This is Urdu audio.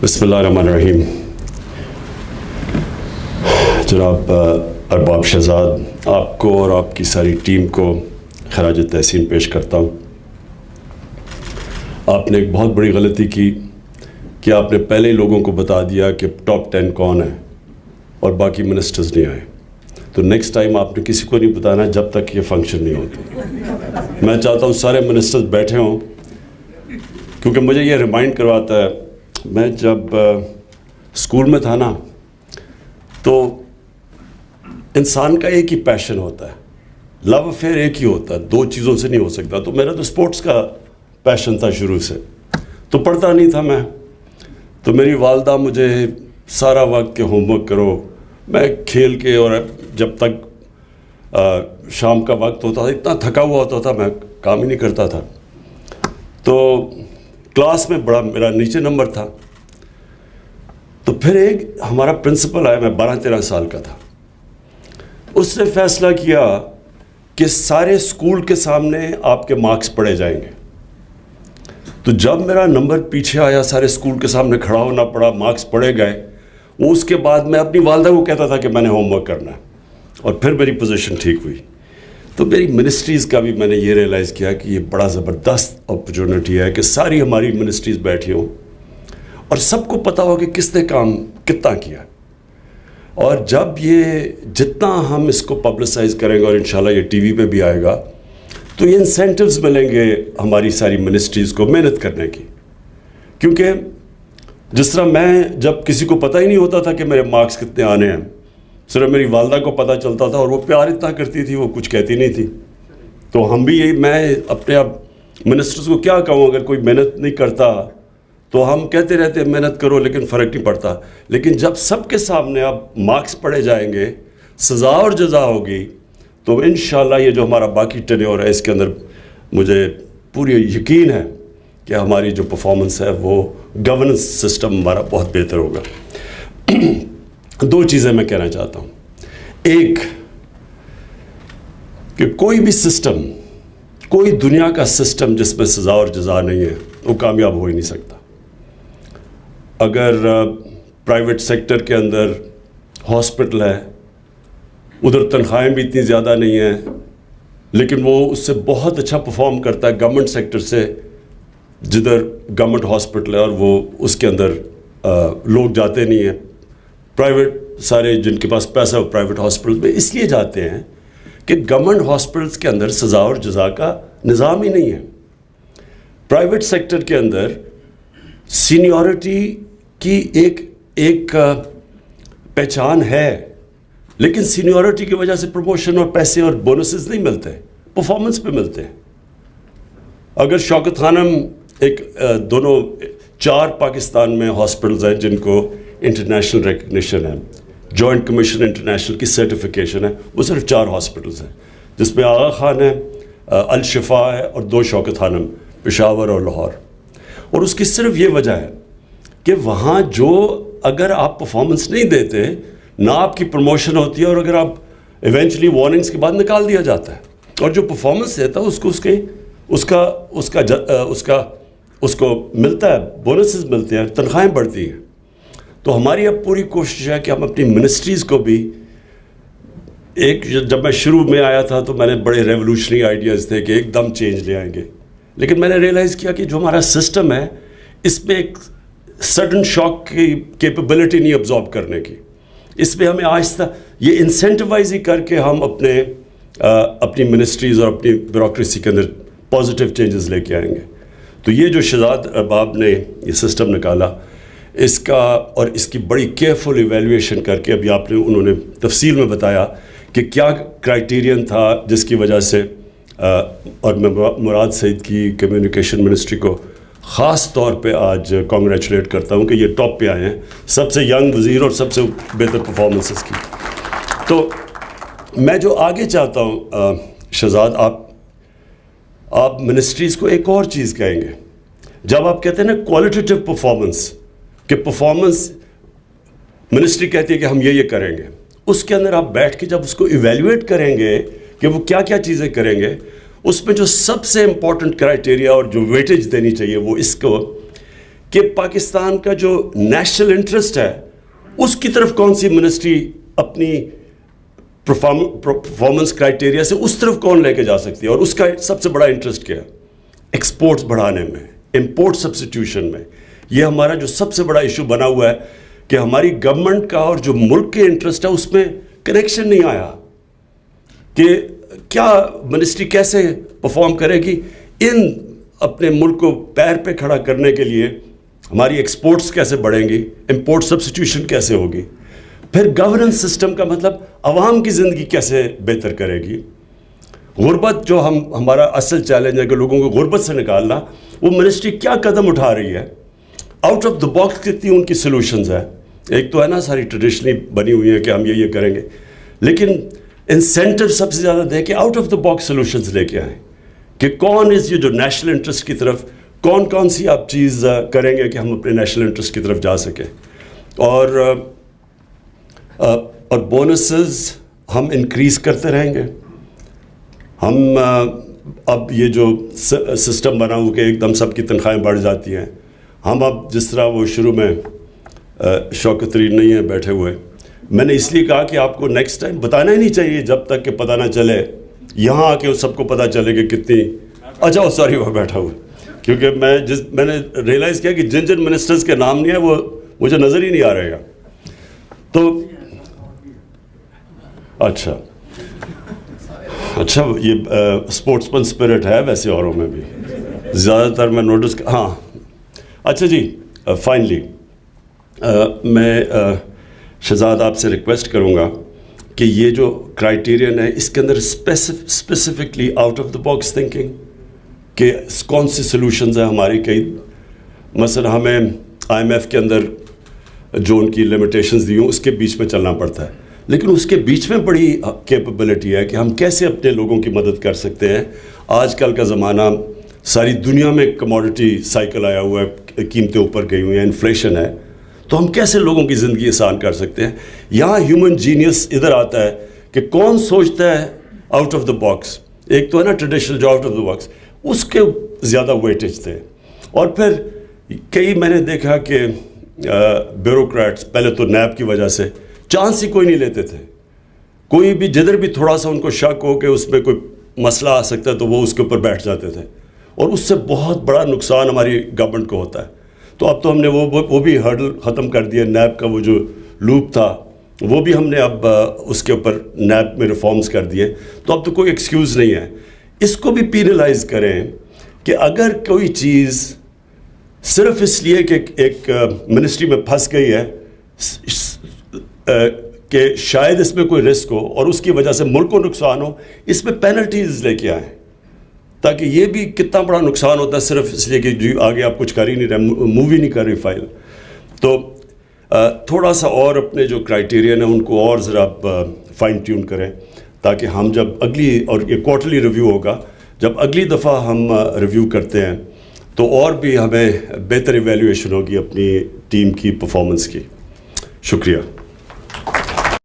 بسم اللہ الرحمن الرحیم. جناب ارباب شہزاد، آپ کو اور آپ کی ساری ٹیم کو خراج تحسین پیش کرتا ہوں. آپ نے ایک بہت بڑی غلطی کی کہ آپ نے پہلے ہی لوگوں کو بتا دیا کہ ٹاپ 10 کون ہے اور باقی منسٹرز نہیں آئے. تو نیکسٹ ٹائم آپ نے کسی کو نہیں بتانا جب تک یہ فنکشن نہیں ہوتی. میں چاہتا ہوں سارے منسٹرز بیٹھے ہوں، کیونکہ مجھے یہ ریمائنڈ کرواتا ہے. میں جب اسکول میں تھا نا، تو انسان کا ایک ہی پیشن ہوتا ہے، لو افیئر ایک ہی ہوتا ہے، دو چیزوں سے نہیں ہو سکتا. تو میرا تو اسپورٹس کا پیشن تھا شروع سے، تو پڑھتا نہیں تھا میں. تو میری والدہ مجھے سارا وقت کہ ہوم ورک کرو، میں کھیل کے، اور جب تک شام کا وقت ہوتا تھا اتنا تھکا ہوا ہوتا تھا میں کام ہی نہیں کرتا تھا. تو کلاس میں بڑا میرا نیچے نمبر تھا. تو پھر ایک ہمارا پرنسپل آیا، میں 12-13 سال کا تھا. اس نے فیصلہ کیا کہ سارے اسکول کے سامنے آپ کے مارکس پڑھے جائیں گے. تو جب میرا نمبر پیچھے آیا، سارے اسکول کے سامنے کھڑا ہونا پڑا، مارکس پڑھے گئے. وہ اس کے بعد میں اپنی والدہ کو کہتا تھا کہ میں نے ہوم ورک کرنا ہے، اور پھر میری پوزیشن ٹھیک ہوئی. تو میری منسٹریز کا بھی میں نے یہ ریئلائز کیا کہ یہ بڑا زبردست اپرچونٹی ہے کہ ساری ہماری منسٹریز بیٹھی ہوں اور سب کو پتہ ہو کہ کس نے کام کتنا کیا. اور جب یہ جتنا ہم اس کو پبلسائز کریں گے، اور انشاءاللہ یہ ٹی وی پہ بھی آئے گا، تو یہ انسینٹیوز ملیں گے ہماری ساری منسٹریز کو محنت کرنے کی. کیونکہ جس طرح میں جب کسی کو پتہ ہی نہیں ہوتا تھا کہ میرے مارکس کتنے آنے ہیں، صرف میری والدہ کو پتہ چلتا تھا، اور وہ پیار اتنا کرتی تھی، وہ کچھ کہتی نہیں تھی. تو ہم بھی یہی، میں اپنے اب منسٹرز کو کیا کہوں، اگر کوئی محنت نہیں کرتا تو ہم کہتے رہتے محنت کرو لیکن فرق نہیں پڑتا. لیکن جب سب کے سامنے اب مارکس پڑھے جائیں گے، سزا اور جزا ہوگی، تو انشاءاللہ یہ جو ہمارا باقی ٹینیور ہے اس کے اندر مجھے پوری یقین ہے کہ ہماری جو پرفارمنس ہے وہ گورننس سسٹم ہمارا بہت بہتر ہوگا. دو چیزیں میں کہنا چاہتا ہوں. ایک کہ کوئی بھی سسٹم، کوئی دنیا کا سسٹم جس میں سزا اور جزا نہیں ہے، وہ کامیاب ہو ہی نہیں سکتا. اگر پرائیویٹ سیکٹر کے اندر ہاسپٹل ہے، ادھر تنخواہیں بھی اتنی زیادہ نہیں ہیں، لیکن وہ اس سے بہت اچھا پرفارم کرتا ہے گورنمنٹ سیکٹر سے، جدھر گورنمنٹ ہاسپٹل ہے اور وہ اس کے اندر لوگ جاتے نہیں ہیں. پرائیویٹ سارے جن کے پاس پیسہ وہ پرائیویٹ ہاسپٹل میں اس لیے جاتے ہیں کہ گورنمنٹ ہاسپٹلس کے اندر سزا اور جزا کا نظام ہی نہیں ہے. پرائیویٹ سیکٹر کے اندر سینیورٹی کی ایک پہچان ہے، لیکن سینیورٹی کی وجہ سے پروموشن اور پیسے اور بونسز نہیں ملتے، پرفارمنس پہ ملتے ہیں. اگر شوکت خانم دونوں 4 پاکستان میں ہاسپٹلز ہیں جن کو انٹرنیشنل ریکگنیشن ہے، جوائنٹ کمیشن انٹرنیشنل کی سرٹیفیکیشن ہے، وہ صرف 4 ہاسپٹلز ہیں، جس میں آغا خان ہے، الشفا ہے، اور 2 شوکت خانم، پشاور اور لاہور. اور اس کی صرف یہ وجہ ہے کہ وہاں جو اگر آپ پرفارمنس نہیں دیتے، نہ آپ کی پروموشن ہوتی ہے، اور اگر آپ ایونچولی وارننگز کے بعد نکال دیا جاتا ہے. اور جو پرفارمنس دیتا ہے اس کو ملتا ہے، بونسز ملتے ہیں، تنخواہیں بڑھتی ہیں. تو ہماری اب پوری کوشش ہے کہ ہم اپنی منسٹریز کو بھی جب میں شروع میں آیا تھا تو میں نے بڑے ریولوشنری آئیڈیاز تھے کہ ایک دم چینج لے آئیں گے، لیکن میں نے ریئلائز کیا کہ جو ہمارا سسٹم ہے اس میں ایک سڈن شاک کی کیپیبلٹی نہیں ابزارب کرنے کی. اس میں ہمیں آہستہ یہ انسینٹیوائز ہی کر کے ہم اپنی منسٹریز اور اپنی بیوروکریسی کے اندر پازیٹیو چینجز لے کے آئیں گے. تو یہ جو شہزاد ارباب نے یہ سسٹم نکالا، اس کا اور اس کی بڑی کیئرفل ایویلیویشن کر کے ابھی انہوں نے تفصیل میں بتایا کہ کیا کرائیٹیرین تھا جس کی وجہ سے، اور میں مراد سعید کی کمیونیکیشن منسٹری کو خاص طور پہ آج کانگریچولیٹ کرتا ہوں کہ یہ ٹاپ پہ آئے ہیں، سب سے ینگ وزیر اور سب سے بہتر پرفارمنسز کی. تو میں جو آگے چاہتا ہوں شہزاد، آپ منسٹریز کو ایک اور چیز کہیں گے. جب آپ کہتے ہیں نا کوالٹیٹیو پرفارمنس، کہ پرفارمنس منسٹری کہتی ہے کہ ہم یہ کریں گے، اس کے اندر آپ بیٹھ کے جب اس کو ایویلیویٹ کریں گے کہ وہ کیا کیا چیزیں کریں گے، اس میں جو سب سے امپورٹنٹ کرائٹیریا اور جو ویٹیج دینی چاہیے وہ اس کو کہ پاکستان کا جو نیشنل انٹرسٹ ہے اس کی طرف کون سی منسٹری اپنی پرفارمنس کرائٹیریا سے اس طرف کون لے کے جا سکتی ہے, اور اس کا سب سے بڑا انٹرسٹ کیا ہے؟ ایکسپورٹس بڑھانے میں, امپورٹ سبسٹیوشن میں. یہ ہمارا جو سب سے بڑا ایشو بنا ہوا ہے کہ ہماری گورنمنٹ کا اور جو ملک کے انٹرسٹ ہے اس میں کنیکشن نہیں آیا کہ کیا منسٹری کیسے پرفارم کرے گی ان اپنے ملک کو پیر پہ کھڑا کرنے کے لیے. ہماری ایکسپورٹس کیسے بڑھیں گی, امپورٹ سبسٹیوشن کیسے ہوگی, پھر گورننس سسٹم کا مطلب عوام کی زندگی کیسے بہتر کرے گی. غربت جو ہمارا اصل چیلنج ہے کہ لوگوں کو غربت سے نکالنا, وہ منسٹری کیا قدم اٹھا رہی ہے, آؤٹ آف دا باکس کتنی ان کی سلوشنز ہیں. ایک تو ہے نا ساری ٹریڈیشنلی بنی ہوئی ہیں کہ ہم یہ کریں گے, لیکن انسینٹیو سب سے زیادہ دے کے out of the box solutions لے کے آئیں کہ کون یہ جو نیشنل انٹرسٹ کی طرف کون سی آپ چیز کریں گے کہ ہم اپنے نیشنل انٹرسٹ کی طرف جا سکیں. اور بونسز ہم انکریز کرتے رہیں گے. ہم اب یہ جو سسٹم بنا ہو کہ ایک دم سب کی تنخواہیں بڑھ جاتی ہیں, ہم اب جس طرح وہ شروع میں شوکت ترین نہیں ہیں بیٹھے ہوئے, میں نے اس لیے کہا کہ آپ کو نیکسٹ ٹائم بتانا ہی نہیں چاہیے جب تک کہ پتہ نہ چلے, یہاں آ کے سب کو پتہ چلے کہ کتنی. اچھا سوری وہ بیٹھا ہوا, کیونکہ میں نے ریئلائز کیا کہ جن منسٹرز کے نام نہیں ہے وہ مجھے نظر ہی نہیں آ رہے گا. تو اچھا یہ اسپورٹس مین اسپرٹ ہے ویسے اوروں میں بھی زیادہ تر میں نوٹس. ہاں اچھا جی, فائنلی میں شہزاد آپ سے ریکویسٹ کروں گا کہ یہ جو کرائٹیرین ہے اس کے اندر specifically out of the box thinking کہ کون سی سلوشنز ہیں ہماری. کئی مثلا ہمیں آئی ایم ایف کے اندر جو ان کی لمیٹیشنز دی ہوں اس کے بیچ میں چلنا پڑتا ہے, لیکن اس کے بیچ میں بڑی کیپیبلٹی ہے کہ ہم کیسے اپنے لوگوں کی مدد کر سکتے ہیں. آج کل کا زمانہ ساری دنیا میں کموڈٹی سائیکل آیا ہوا ہے, قیمتیں اوپر گئی ہوئی ہیں, انفلیشن ہے, تو ہم کیسے لوگوں کی زندگی آسان کر سکتے ہیں. یہاں ہیومن جینیس ادھر آتا ہے کہ کون سوچتا ہے آؤٹ آف دا باکس. ایک تو ہے نا ٹریڈیشنل جو آؤٹ آف دا باکس, اس کے زیادہ ویٹیج تھے. اور پھر کئی میں نے دیکھا کہ بیوروکریٹس پہلے تو نیب کی وجہ سے چانس ہی کوئی نہیں لیتے تھے. کوئی بھی جدھر بھی تھوڑا سا ان کو شک ہو کہ اس میں کوئی مسئلہ آ سکتا ہے تو وہ اس کے اوپر بیٹھ جاتے تھے, اور اس سے بہت بڑا نقصان ہماری گورنمنٹ کو ہوتا ہے. تو اب تو ہم نے وہ بھی ہرڈل ختم کر دیا. نیب کا وہ جو لوپ تھا وہ بھی ہم نے اب اس کے اوپر نیب میں ریفارمز کر دیے, تو اب تو کوئی ایکسکیوز نہیں ہے. اس کو بھی پینلائز کریں کہ اگر کوئی چیز صرف اس لیے کہ ایک منسٹری میں پھنس گئی ہے کہ شاید اس میں کوئی رسک ہو اور اس کی وجہ سے ملک کو نقصان ہو, اس میں پینلٹیز لے کے آئیں, تاکہ یہ بھی کتنا بڑا نقصان ہوتا ہے صرف اس لیے کہ جی آگے آپ کچھ کر ہی نہیں رہے, موو ہی نہیں کر رہی فائل. تو تھوڑا سا اور اپنے جو کرائٹیرین ہیں ان کو اور ذرا فائن ٹیون کریں, تاکہ ہم جب اگلی, اور یہ کوارٹرلی ریویو ہوگا, جب اگلی دفعہ ہم ریویو کرتے ہیں تو اور بھی ہمیں بہتر ایویلیویشن ہوگی اپنی ٹیم کی پرفارمنس کی. شکریہ.